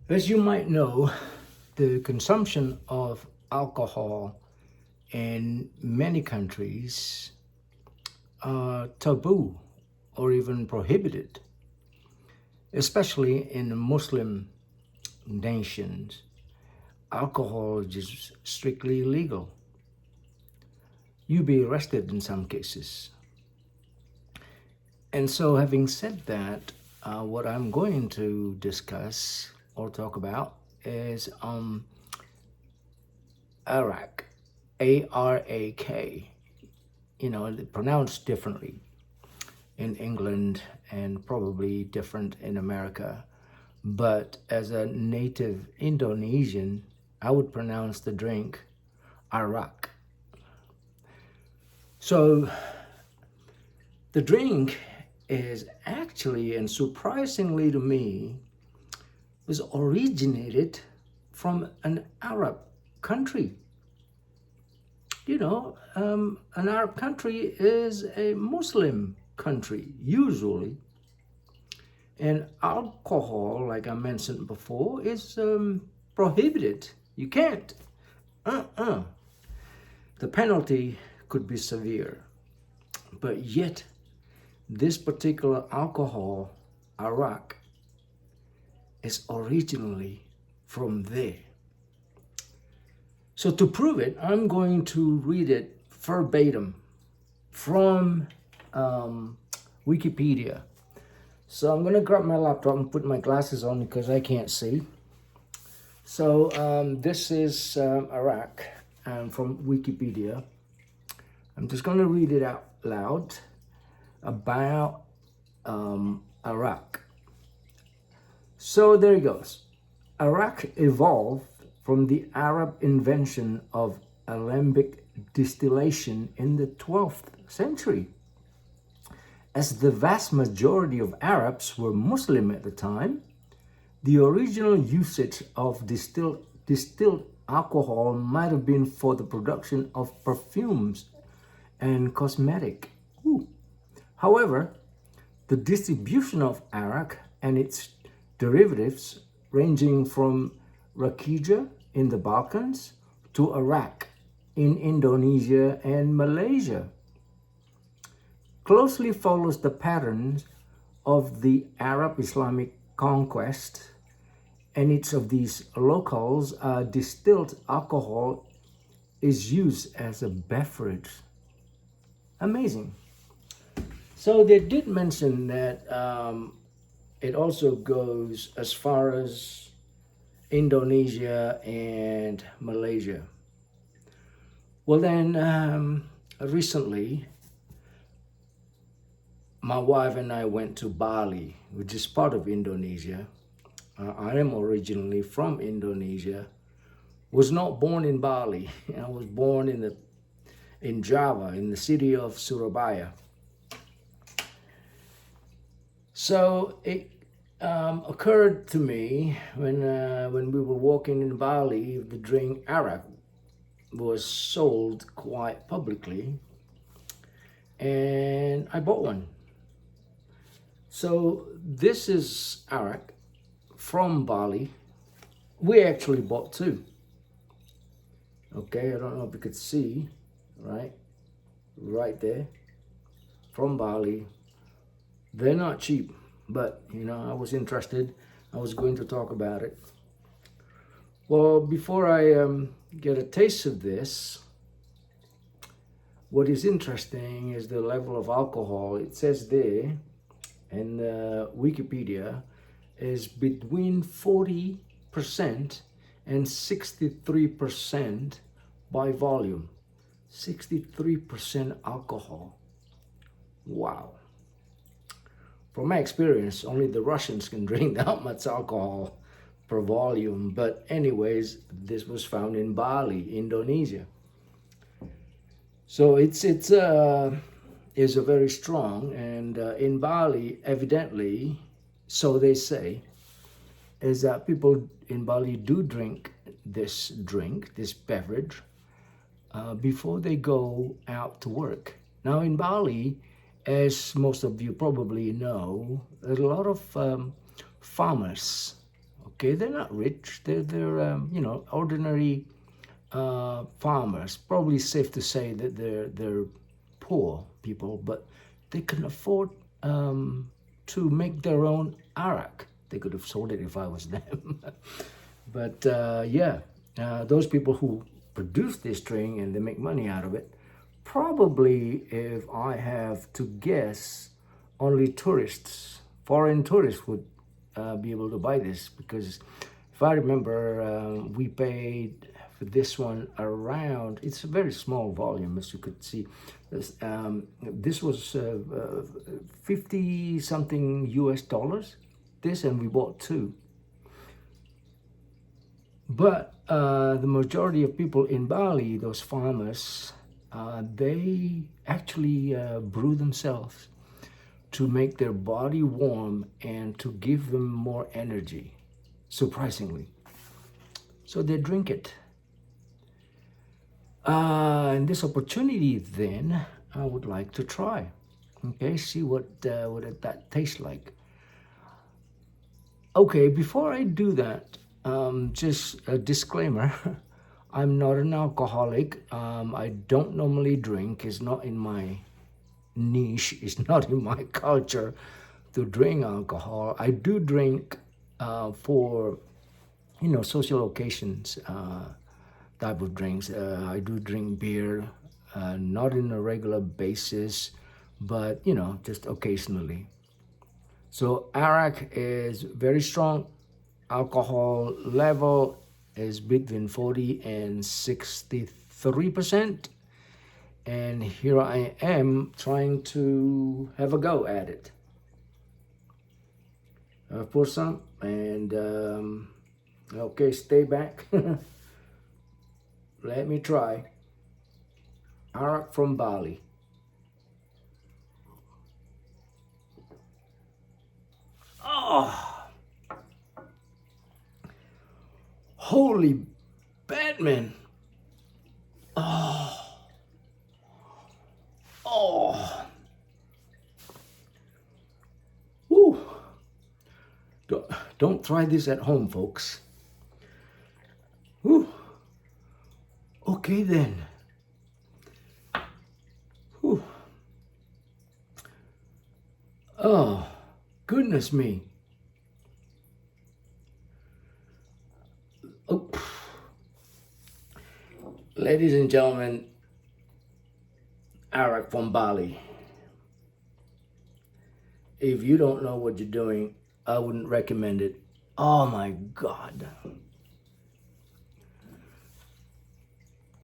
As you might know, the consumption of alcohol in many countries are taboo or even prohibited, especially in Muslim nations. Alcohol is just strictly illegal. You'd be arrested in some cases. And so, having said that, what I'm going to discuss or talk about is ARAK, ARAK. You know, pronounced differently in England and probably different in America. But as a native Indonesian, I would pronounce the drink Arak. So the drink is actually, and surprisingly to me, was originated from an Arab country. You know, an Arab country is a Muslim country, usually. And alcohol, like I mentioned before, is prohibited. You can't. The penalty could be severe. But yet, this particular alcohol, Arak, is originally from there. So to prove it, I'm going to read it verbatim from Wikipedia. So I'm going to grab my laptop and put my glasses on because I can't see. So this is Arak from Wikipedia. I'm just going to read it out loud about Arak. So there it goes. Arak evolved from the Arab invention of alembic distillation in the 12th century. As the vast majority of Arabs were Muslim at the time, the original usage of distilled alcohol might have been for the production of perfumes and cosmetic. However, the distribution of arak and its derivatives, ranging from Rakija in the Balkans to Arak in Indonesia and Malaysia, closely follows the patterns of the Arab Islamic conquest, and each of these locales distilled alcohol is used as a beverage. Amazing. So they did mention that it also goes as far as Indonesia and Malaysia. Well then, recently, my wife and I went to Bali, which is part of Indonesia. I am originally from Indonesia. Was not born in Bali. I was born in Java, in the city of Surabaya. So it occurred to me when we were walking in Bali, the drink arak was sold quite publicly, and I bought one. So this is arak from Bali. We actually bought two. Okay, I don't know if you could see, right there, from Bali. They're not cheap, but I was interested. I was going to talk about it. Well, before I get a taste of this, what is interesting is the level of alcohol. It says there in Wikipedia is between 40% and 63% by volume. 63% alcohol. Wow. From my experience, only the Russians can drink that much alcohol per volume. But anyways, this was found in Bali, Indonesia. So it's a very strong, and in Bali, evidently, so they say, is that people in Bali do drink, this beverage, before they go out to work. Now in Bali, as most of you probably know, there's a lot of farmers, Okay, they're not rich. They're you know, ordinary farmers. Probably safe to say that they're poor people, but they can afford to make their own arak. They could have sold it if I was them. But yeah, those people who produce this drink and they make money out of it, probably, if I have to guess, only tourists, foreign tourists would be able to buy this, because if I remember, we paid for this one around, it's a very small volume, as you could see. This was 50 something US dollars, this, and we bought two. But the majority of people in Bali, those farmers, they actually brew themselves to make their body warm and to give them more energy, surprisingly. So they drink it. And this opportunity, then, I would like to try. Okay, see what that tastes like. Okay, before I do that, just a disclaimer. I'm not an alcoholic. I don't normally drink. It's not in my niche. It's not in my culture to drink alcohol. I do drink for, you know, social occasions type of drinks. I do drink beer, not in a regular basis, but, you know, just occasionally. So arak is very strong. Alcohol level is between 40 and 63%. And here I am trying to have a go at it. Pour some, and okay, stay back. Let me try. Arak from Bali. Oh, holy Batman. Oh. Oh. Woo. Don't try this at home, folks. Woo. Okay then. Whew. Oh, goodness me. Oh. Ladies and gentlemen, arak from Bali. If you don't know what you're doing, I wouldn't recommend it. Oh my God.